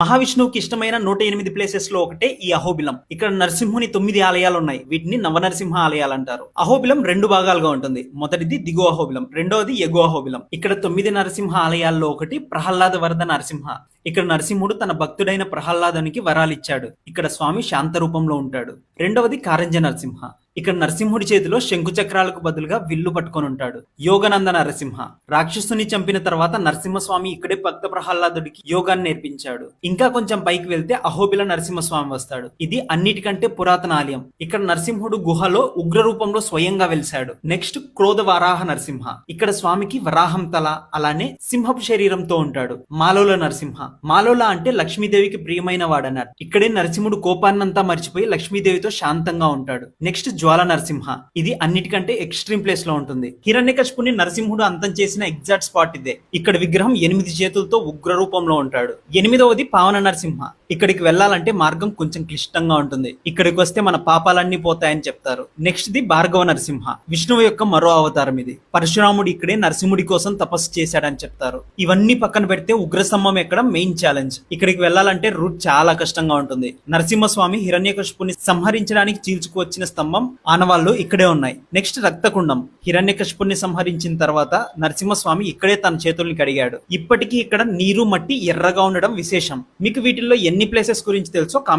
మహావిష్ణువుకి ఇష్టమైన 108 ప్లేసెస్ లో ఒకటే ఈ అహోబిలం. ఇక్కడ నరసింహుని 9 ఆలయాలు ఉన్నాయి. వీటిని నవనరసింహ ఆలయాలు అంటారు. అహోబిలం 2 భాగాలుగా ఉంటుంది. మొదటిది దిగువ అహోబిలం, రెండవది ఎగువ అహోబిలం. ఇక్కడ 9 నరసింహ ఆలయాల్లో ఒకటి ప్రహ్లాద వరద నరసింహ. ఇక్కడ నరసింహుడు తన భక్తుడైన ప్రహ్లాదునికి వరాలిచ్చాడు. ఇక్కడ స్వామి శాంత రూపంలో ఉంటాడు. రెండవది కారంజ నరసింహ. ఇక్కడ నరసింహుడి చేతిలో శంకు చక్రాలకు బదులుగా విల్లు పట్టుకొని ఉంటాడు. యోగనంద నరసింహ. రాక్షసుని చంపిన తర్వాత నరసింహస్వామి ఇక్కడే భక్త ప్రహ్లాదుడికి యోగాన్ని నేర్పించాడు. ఇంకా కొంచెం పైకి వెళ్తే అహోబిల నరసింహస్వామి వస్తాడు. ఇది అన్నిటికంటే పురాతన ఆలయం. ఇక్కడ నరసింహుడు గుహలో ఉగ్ర రూపంలో స్వయంగా వెలిశాడు. నెక్స్ట్ క్రోధ వరాహ నరసింహ. ఇక్కడ స్వామికి వరాహం తల, అలానే సింహపు శరీరంతో ఉంటాడు. మాలోల నరసింహ. మాలోల అంటే లక్ష్మీదేవికి ప్రియమైన వాడన్నారు. ఇక్కడే నరసింహుడు కోపాన్నంతా మర్చిపోయి లక్ష్మీదేవితో శాంతంగా ఉంటాడు. నెక్స్ట్ జ్వాల నరసింహ. ఇది అన్నిటికంటే ఎక్స్ట్రీమ్ ప్లేస్ లో ఉంటుంది. హిరణ్యకశిపుని నరసింహుడు అంతం చేసిన ఎగ్జాక్ట్ స్పాట్ ఇదే. ఇక్కడ విగ్రహం 8 చేతులతో ఉగ్ర రూపంలో ఉంటాడు. 8వది పావన నరసింహ. ఇక్కడికి వెళ్ళాలంటే మార్గం కొంచెం క్లిష్టంగా ఉంటుంది. ఇక్కడికి వస్తే మన పాపాలన్నీ పోతాయని చెప్తారు. Next the Bhargava Narasimha. విష్ణువు యొక్క మరో అవతారం ఇది. పరశురాముడు ఇక్కడే నరసింహుడి కోసం తపస్సు చేశాడని చెప్తారు. ఇవన్నీ పక్కన పెడితే ఉగ్రస్తంభం ఎక్కడ మెయిన్ ఛాలెంజ్. ఇక్కడికి వెళ్ళాలంటే రూట్ చాలా కష్టంగా ఉంటుంది. నరసింహస్వామి హిరణ్యకశిపుని సంహరించడానికి చీల్చుకువచ్చిన స్తంభం ఆనవాళ్లు ఇక్కడే ఉన్నాయి. నెక్స్ట్ రక్తకుండం. హిరణ్యకశిపుని సంహరించిన తర్వాత నరసింహస్వామి ఇక్కడే తన చేతుల్ని కడిగాడు. ఇప్పటికీ ఇక్కడ నీరు మట్టి ఎర్రగా ఉండడం విశేషం. మీకు వీటిల్లో ఎన్ని ప్లేసెస్ గురించి తెలుసో కామెంట్